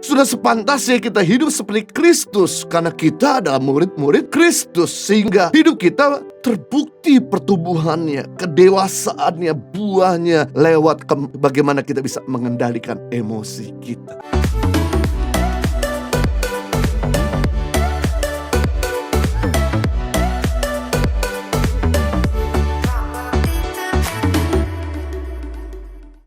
Sudah sepantasnya kita hidup seperti Kristus, karena kita adalah murid-murid Kristus, sehingga hidup kita terbukti pertumbuhannya, kedewasaannya, buahnya lewat bagaimana kita bisa mengendalikan emosi kita.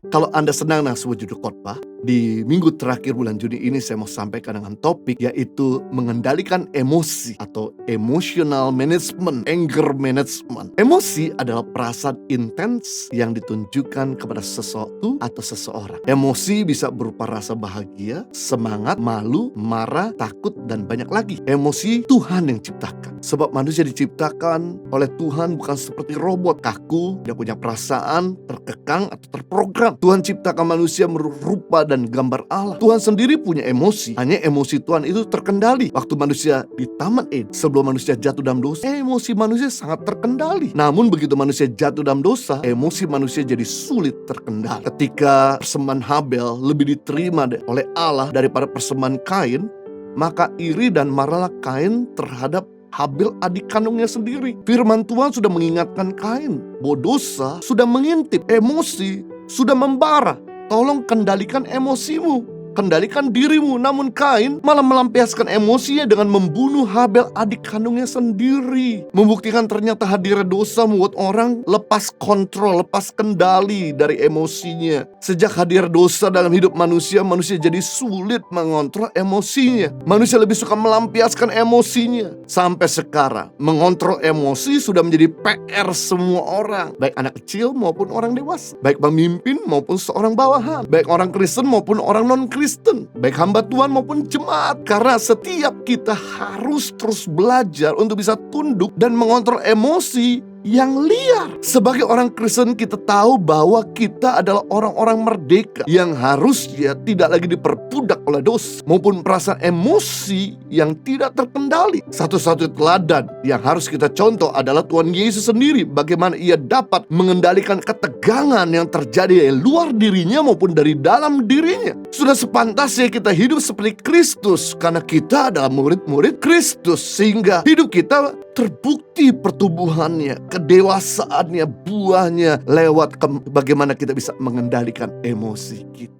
Kalau Anda senang dengan sebuah judul khotbah, di minggu terakhir bulan Juni ini saya mau sampaikan dengan topik yaitu mengendalikan emosi atau emotional management, anger management. Emosi adalah perasaan intens yang ditunjukkan kepada sesuatu atau seseorang. Emosi bisa berupa rasa bahagia, semangat, malu, marah, takut, dan banyak lagi. Emosi Tuhan yang ciptakan. Sebab manusia diciptakan oleh Tuhan bukan seperti robot, kaku, tidak punya perasaan, terkekang, atau terprogram. Tuhan ciptakan manusia merupa dan gambar Allah. Tuhan sendiri punya emosi. Hanya emosi Tuhan itu terkendali. Waktu manusia di Taman Eden, sebelum manusia jatuh dalam dosa, emosi manusia sangat terkendali. Namun begitu manusia jatuh dalam dosa, emosi manusia jadi sulit terkendali. Ketika persembahan Habel lebih diterima oleh Allah daripada persembahan Kain, maka iri dan marahlah Kain terhadap Habel adik kandungnya sendiri. Firman Tuhan sudah mengingatkan Kain bahwa dosa sudah mengintip, emosi sudah membara. Tolong kendalikan emosimu, kendalikan dirimu. Namun Kain malah melampiaskan emosinya dengan membunuh Habel adik kandungnya sendiri. Membuktikan ternyata hadirnya dosa membuat orang lepas kontrol, lepas kendali dari emosinya. Sejak hadir dosa dalam hidup manusia, manusia jadi sulit mengontrol emosinya. Manusia lebih suka melampiaskan emosinya. Sampai sekarang mengontrol emosi sudah menjadi PR semua orang, baik anak kecil maupun orang dewasa, baik pemimpin maupun seorang bawahan, baik orang Kristen maupun orang non-Kristen, baik hamba Tuhan maupun jemaat. Karena setiap kita harus terus belajar untuk bisa tunduk dan mengontrol emosi yang liar. Sebagai orang Kristen kita tahu bahwa kita adalah orang-orang merdeka yang harusnya tidak lagi diperbudak oleh dosa maupun perasaan emosi yang tidak terkendali. Satu-satunya teladan yang harus kita contoh adalah Tuhan Yesus sendiri. Bagaimana ia dapat mengendalikan ketegangan yang terjadi dari luar dirinya maupun dari dalam dirinya. Sudah sepantasnya kita hidup seperti Kristus, karena kita adalah murid-murid Kristus, sehingga hidup kita terbukti pertumbuhannya, kedewasaannya, buahnya lewat bagaimana kita bisa mengendalikan emosi kita.